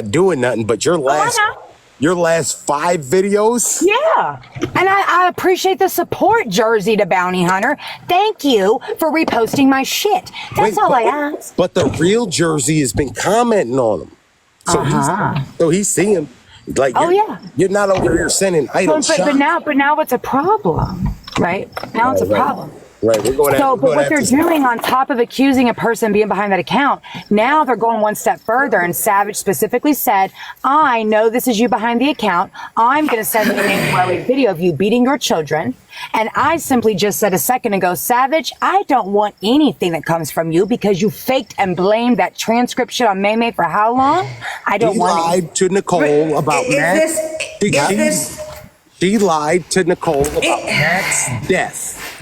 not doing nothing, but your last 5 videos. Yeah. And I appreciate the support, Jersey to Bounty Hunter. Thank you for reposting my shit. That's all I ask. But the real Jersey has been commenting on them. So he's seeing them. Like, you're not over here sending idle shots. But now it's a problem, right? Now it's a problem. Right, we're going but what they're doing on top of accusing a person being behind that account, now they're going one step further. And Savage specifically said, I know this is you behind the account. I'm going to send you a video of you beating your children. And I simply just said a second ago, Savage, I don't want anything that comes from you because you faked and blamed that transcription on May for how long? I don't want it. He lied to Nicole about Matt. She lied to Nicole about Matt's death.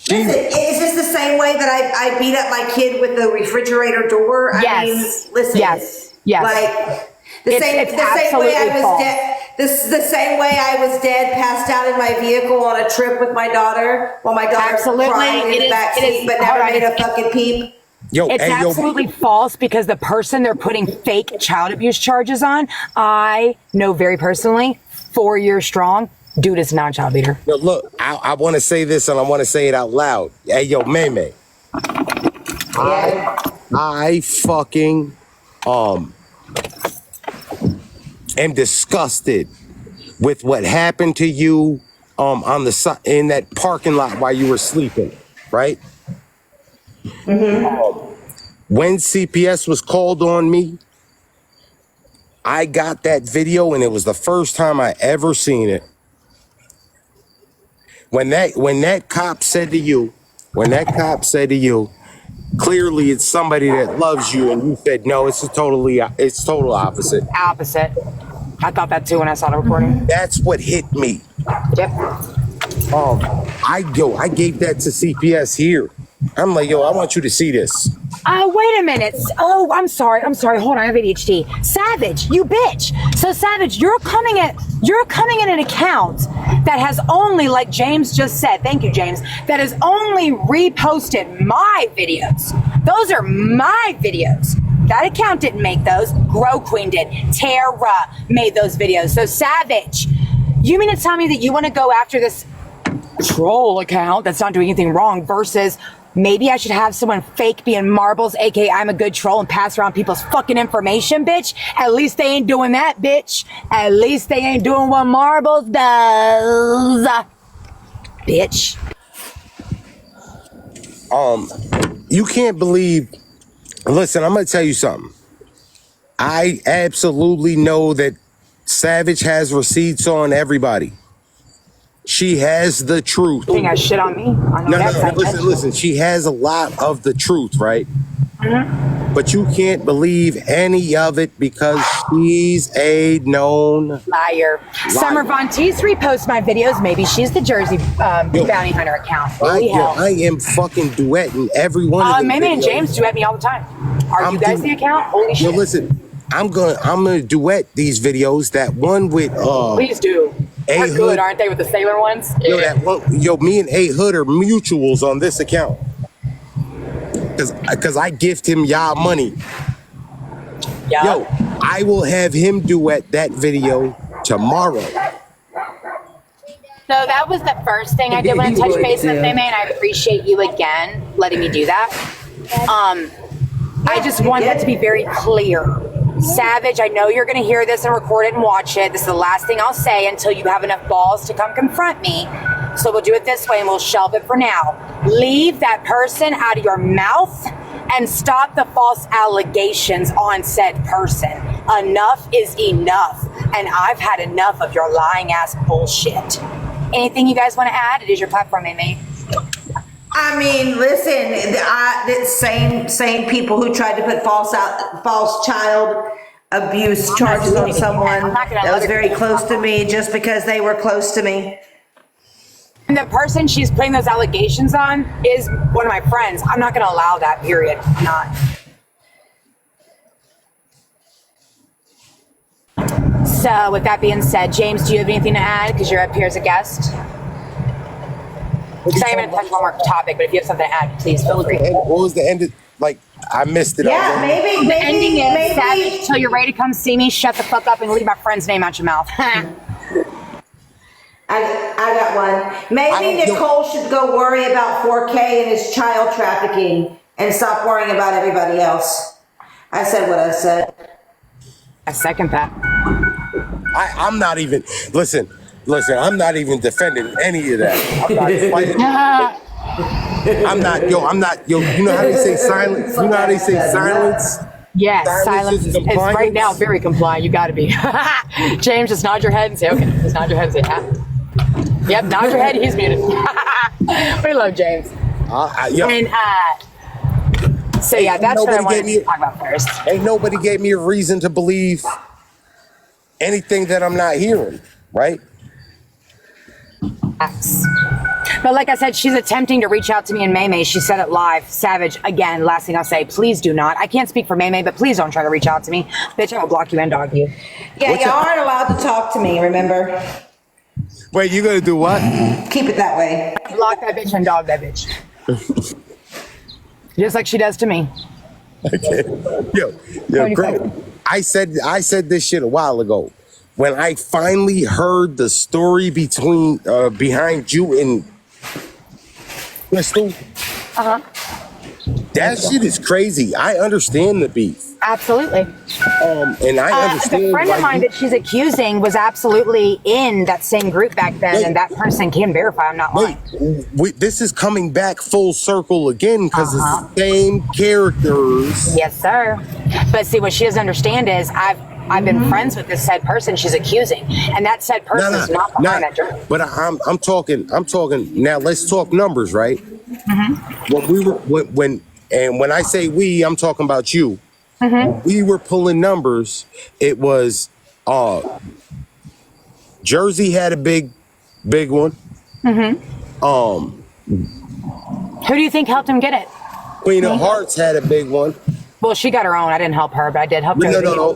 Listen, is this the same way that I beat up my kid with the refrigerator door? Yes. I mean, listen. Yes. Like the same way I was dead. The same way I was dead, passed out in my vehicle on a trip with my daughter while my daughter cried in the backseat, but never made a fucking peep. It's absolutely false because the person they're putting fake child abuse charges on, I know very personally, 4 years strong. Dude is not a child beater. Yo, look, I want to say this and I want to say it out loud. Hey, yo, May. I fucking am disgusted with what happened to you on the in that parking lot while you were sleeping, right? When CPS was called on me, I got that video and it was the first time I ever seen it. When that cop said to you, clearly it's somebody that loves you, and you said no, it's total opposite. Opposite. I thought that too when I saw the recording. That's what hit me. Yep. I gave that to CPS here. I'm like, yo, I want you to see this. Wait a minute. Oh, I'm sorry. Hold on, I have ADHD. Savage, you bitch. So Savage, you're coming in an account that has only, like James just said, thank you, James, that has only reposted my videos. Those are my videos. That account didn't make those. Grow Queen did. Tara made those videos. So Savage, you mean to tell me that you want to go after this troll account that's not doing anything wrong versus maybe I should have someone fake being Marbles, aka I'm a good troll, and pass around people's fucking information, bitch? At least they ain't doing that, bitch. At least they ain't doing what Marbles does, bitch. You can't believe. Listen, I'm gonna tell you something. I absolutely know that Savage has receipts on everybody. She has the truth. You think I shit on me? No, listen. She has a lot of the truth, right? But you can't believe any of it because she's a known liar. Summer Von Teese reposts my videos. Maybe she's the Jersey Bounty Hunter account. I am fucking duetting every one of them. Maybe and James duet me all the time. Are you guys the account? Holy shit. Yo, listen, I'm gonna duet these videos. That one with Please do. They're good, aren't they, with the sailor ones? Yo, me and A Hood are mutuals on this account. Cause I gift him y'all money. Yeah. Yo, I will have him duet that video tomorrow. So that was the first thing I did when I touched base with May, and I appreciate you again letting me do that. I just want that to be very clear. Savage, I know you're going to hear this and record it and watch it. This is the last thing I'll say until you have enough balls to come confront me. So we'll do it this way and we'll shelve it for now. Leave that person out of your mouth and stop the false allegations on said person. Enough is enough. And I've had enough of your lying ass bullshit. Anything you guys want to add? It is your platform, Amy. I mean, listen, the same people who tried to put false child abuse charges on someone that was very close to me just because they were close to me. And the person she's putting those allegations on is one of my friends. I'm not going to allow that, period. I'm not. So with that being said, James, do you have anything to add? Because you're up here as a guest. Because I'm going to touch one more topic, but if you have something to add, please feel free. What was the end of, like, I missed it. Yeah, maybe, The ending maybe, is Savage, till you're ready to come see me, shut the fuck up and leave my friend's name out your mouth. I got one. Maybe I don't- Nicole should go worry about 4K and his child trafficking and stop worrying about everybody else. I said what I said. I second that. I'm not even, listen, I'm not even defending any of that. I'm not fighting. I'm not, you know how they say silence? You know how they say silence? Yes, Silence silence is is compliance? right now very compliant. You got to be. James, just nod your head and say, okay. Just nod your head and say, ah. Yep, nod your head. He's muted. We love James. Yo, And so yeah, that's what I nobody wanted gave me- to talk about first. ain't nobody gave me a reason to believe anything that I'm not hearing, right? Facts. But like I said, she's attempting to reach out to me and May. She said it live. Savage, again, last thing I'll say, please do not. I can't speak for May, but please don't try to reach out to me. Bitch, I will block you and dog you. Yeah, What's y'all up? aren't allowed to talk to me, remember? Wait, you gonna do what? Keep it that way. Block that bitch and dog that bitch. Just like she does to me. Yo, Greg, I said this shit a while ago. When I finally heard the story behind you and Crystal, that shit is crazy. I understand the beef. Absolutely. And I understand. The friend of why mine you- that she's accusing was absolutely in that same group back then, Wait. and that person can verify I'm not lying. this is coming back full circle again because it's the same characters. Yes, sir. But see, what she doesn't understand is I've been friends with this said person she's accusing, and that said person is not behind that journey. But I'm talking. Now let's talk numbers, right? When I say we, I'm talking about you. We were pulling numbers. It was Jersey had a big one. Who do you think helped him get it? Queen of Hearts had a big one. Well, she got her own. I didn't help her, but I did help her.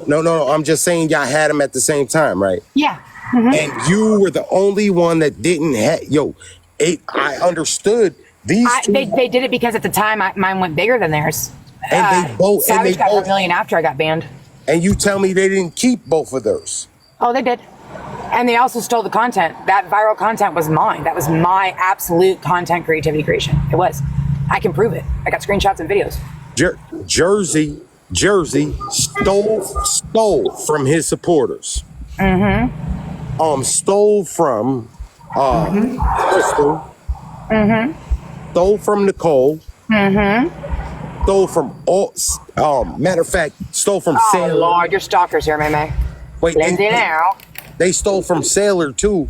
No. I'm just saying y'all had them at the same time, right? Yeah. And you were the only one that didn't have. I understood these two. They did it because at the time mine went bigger than theirs. And they both. Savage got her $1 million after I got banned. And you tell me they didn't keep both of those. Oh, they did. And they also stole the content. That viral content was mine. That was my absolute content creation. It was. I can prove it. I got screenshots and videos. Jersey stole from his supporters. Stole from Crystal. Stole from Nicole. Stole from all. Matter of fact, stole from Oh, Sailor. Lord, you're stalkers here, May. Wait, Lindsay now. they stole from Sailor too,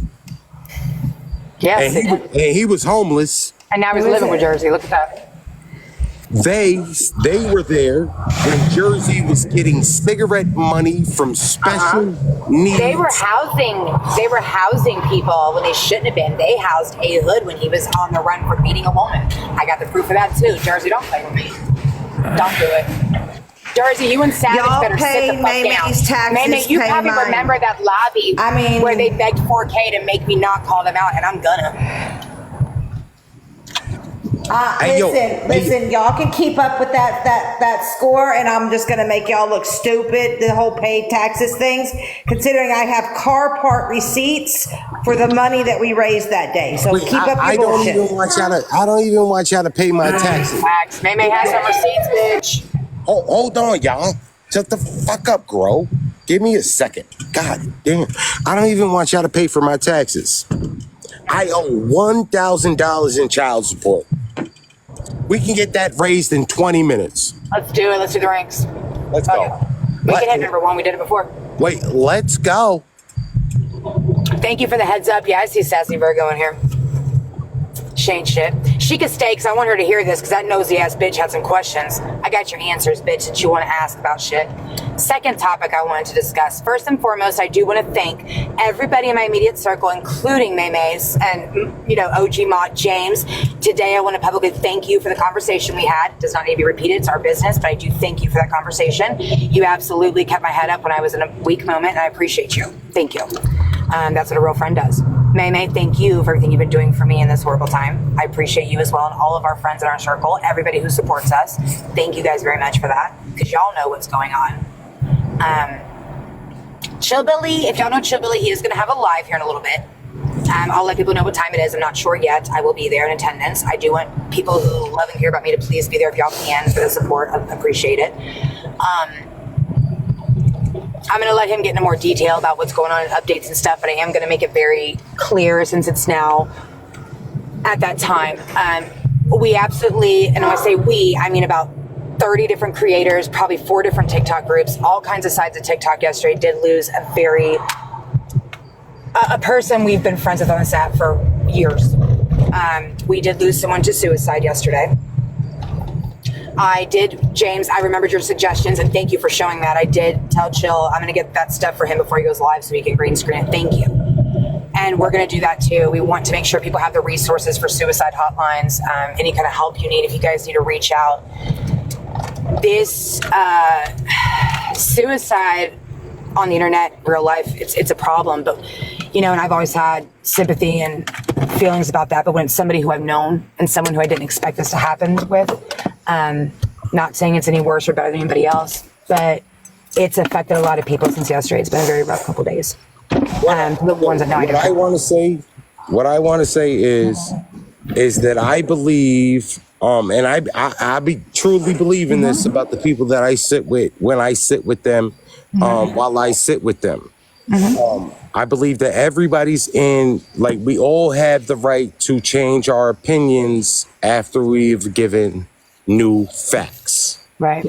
Yes. and he was homeless. And now he's living with Jersey. Look at that. They were there when Jersey was getting cigarette money from special needs. They were housing people when they shouldn't have been. They housed a hood when he was on the run for beating a woman. I got the proof of that too. Jersey, don't play with me. Don't do it. Jersey, you and Savage Y'all better pay sit the fuck down. Maymay's taxes, Maymay, you pay probably mine. remember that lobby where they begged 4K to make me not call them out, and I'm gonna. Listen, y'all can keep up with that score, and I'm just gonna make y'all look stupid, the whole paid taxes things, considering I have car part receipts for the money that we raised that day. So keep up your I don't bullshit. even want y'all to pay my taxes. Facts. Maymay has some receipts, bitch. Hold on, y'all. Shut the fuck up, Grow. Give me a second. God damn. I don't even want y'all to pay for my taxes. I owe $1,000 in child support. We can get that raised in 20 minutes. Let's do it. Let's do the ranks. Let's Okay. go. We can hit number one. We did it before. Wait, let's go. Thank you for the heads up. Yeah, I see Sassy Virgo in here. She ain't shit. She could stay because I want her to hear this because that nosy ass bitch had some questions. I got your answers, bitch, that you want to ask about shit. Second topic I wanted to discuss. First and foremost, I do want to thank everybody in my immediate circle, including Maymay's and, OG Mod James. Today, I want to publicly thank you for the conversation we had. It does not need to be repeated. It's our business, but I do thank you for that conversation. You absolutely kept my head up when I was in a weak moment, and I appreciate you. Thank you. That's what a real friend does. May, thank you for everything you've been doing for me in this horrible time. I appreciate you as well, and all of our friends in our circle, everybody who supports us. Thank you guys very much for that, because y'all know what's going on. Chill Billy, if y'all know Chill Billy, he is going to have a live here in a little bit. I'll let people know what time it is. I'm not sure yet. I will be there in attendance. I do want people who love and care about me to please be there if y'all can for the support. I appreciate it. I'm going to let him get into more detail about what's going on and updates and stuff, but I am going to make it very clear since it's now at that time. We absolutely, and when I say we, I mean about 30 different creators, probably 4 different TikTok groups, all kinds of sides of TikTok yesterday did lose a person we've been friends with on this app for years. We did lose someone to suicide yesterday. James, I remembered your suggestions and thank you for showing that. I did tell Chill I'm going to get that stuff for him before he goes live so he can green screen it. Thank you. And we're going to do that too. We want to make sure people have the resources for suicide hotlines, any kind of help you need if you guys need to reach out. This suicide on the internet, real life, it's a problem, but and I've always had sympathy and feelings about that, but when it's somebody who I've known and someone who I didn't expect this to happen with, not saying it's any worse or better than anybody else, but it's affected a lot of people since yesterday. It's been a very rough couple days. The ones that know What I want to say is that I believe, and I be truly believing this about the people that I sit with when I sit with them, while I sit with them. I believe that everybody's we all have the right to change our opinions after we've given new facts. Right.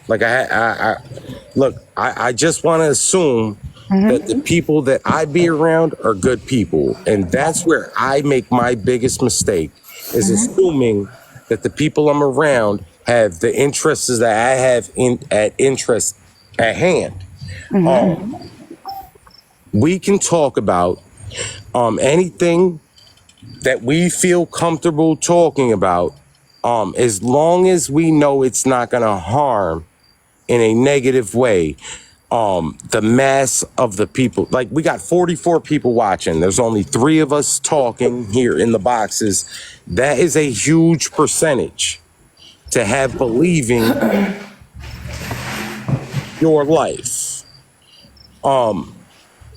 Like I just want to assume that the people that I be around are good people. And that's where I make my biggest mistake, is assuming that the people I'm around have the interests that I have interest at hand. We can talk about anything that we feel comfortable talking about, as long as we know it's not going to harm in a negative way the mass of the people. Like, we got 44 people watching. There's only 3 of us talking here in the boxes. That is a huge percentage to have believing your life.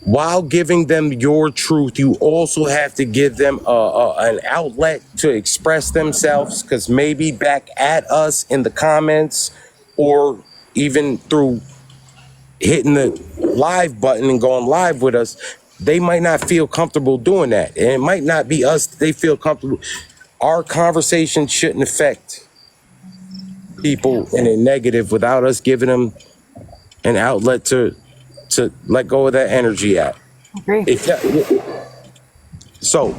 While giving them your truth, you also have to give them an outlet to express themselves, because maybe back at us in the comments or even through hitting the live button and going live with us, they might not feel comfortable doing that. And it might not be us that they feel comfortable. Our conversation shouldn't affect people in a negative without us giving them an outlet to let go of that energy at. Agree. So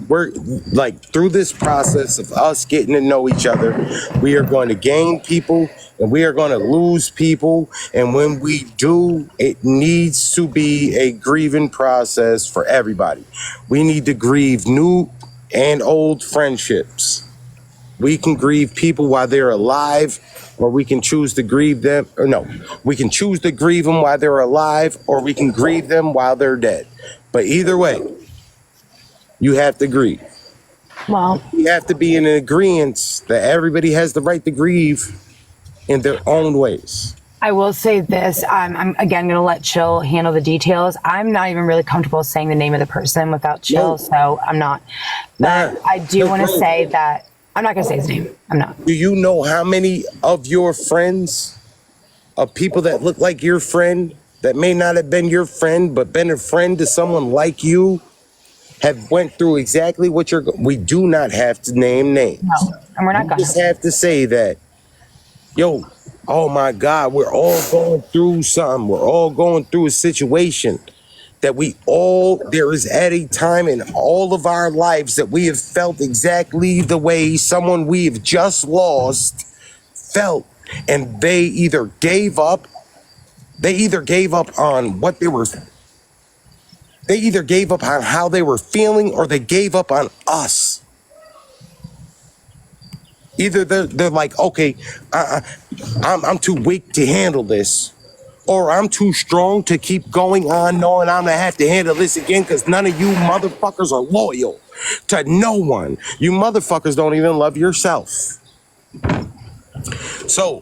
we're through this process of us getting to know each other, we are going to gain people and we are going to lose people. And when we do, it needs to be a grieving process for everybody. We need to grieve new and old friendships. We can grieve people while they're alive, or we can choose to grieve them. Or no, we can choose to grieve them while they're alive, or we can grieve them while they're dead. But either way, you have to grieve. Well, You have to be in an agreement that everybody has the right to grieve in their own ways. I will say this. I'm again going to let Chill handle the details. I'm not even really comfortable saying the name of the person without Chill, No. so I'm not. But I do want to say that I'm not going to say his name. I'm not. Do you know how many of your friends, of people that look like your friend, that may not have been your friend, but been a friend to someone like you, have went through exactly what we do not have to name names. No, and we're not We going just to. have to say that, yo, oh my God, we're all going through something. We're all going through a situation that there is at a time in all of our lives that we have felt exactly the way someone we have just lost felt. And they either gave up on what they either gave up on how they were feeling, or they gave up on us. Either they're like, okay, I'm too weak to handle this, or I'm too strong to keep going on knowing I'm gonna have to handle this again because none of you motherfuckers are loyal to no one. You motherfuckers don't even love yourself. So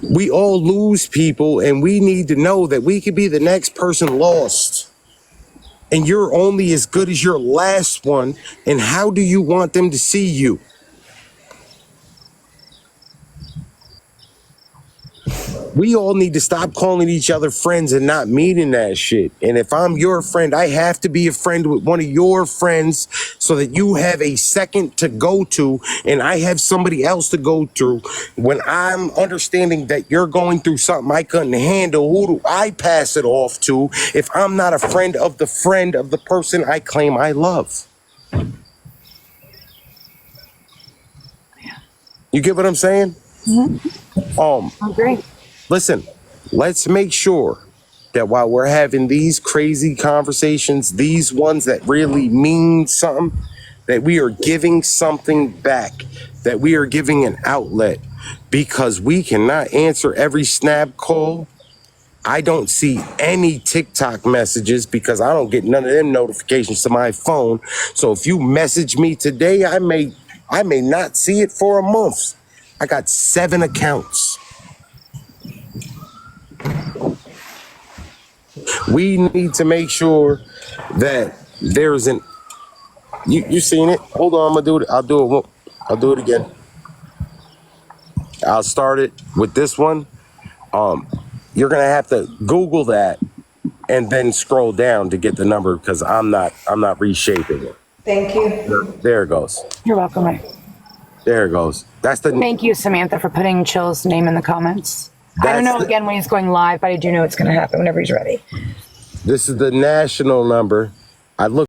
we all lose people, and we need to know that we could be the next person lost. And you're only as good as your last one. And how do you want them to see you? We all need to stop calling each other friends and not meaning that shit. And if I'm your friend, I have to be a friend with one of your friends so that you have a second to go to and I have somebody else to go to. When I'm understanding that you're going through something I couldn't handle, who do I pass it off to if I'm not a friend of the person I claim I love? You get what I'm saying? I agree. Listen, let's make sure that while we're having these crazy conversations, these ones that really mean something, that we are giving something back, that we are giving an outlet, because we cannot answer every snap call. I don't see any TikTok messages because I don't get none of them notifications to my phone. So if you message me today, I may not see it for a month. I got 7 accounts. We need to make sure that there's an you seen it. Hold on, I'm gonna do it. I'll do it again. I'll start it with this one. You're gonna have to Google that and then scroll down to get the number because I'm not reshaping it. Thank you. There it goes. You're welcome, Ray. There it goes. That's the Thank you, Samantha, for putting Chill's name in the comments. I don't know That's- again when he's going live, but I do know it's going to happen whenever he's ready. This is the national number. I looked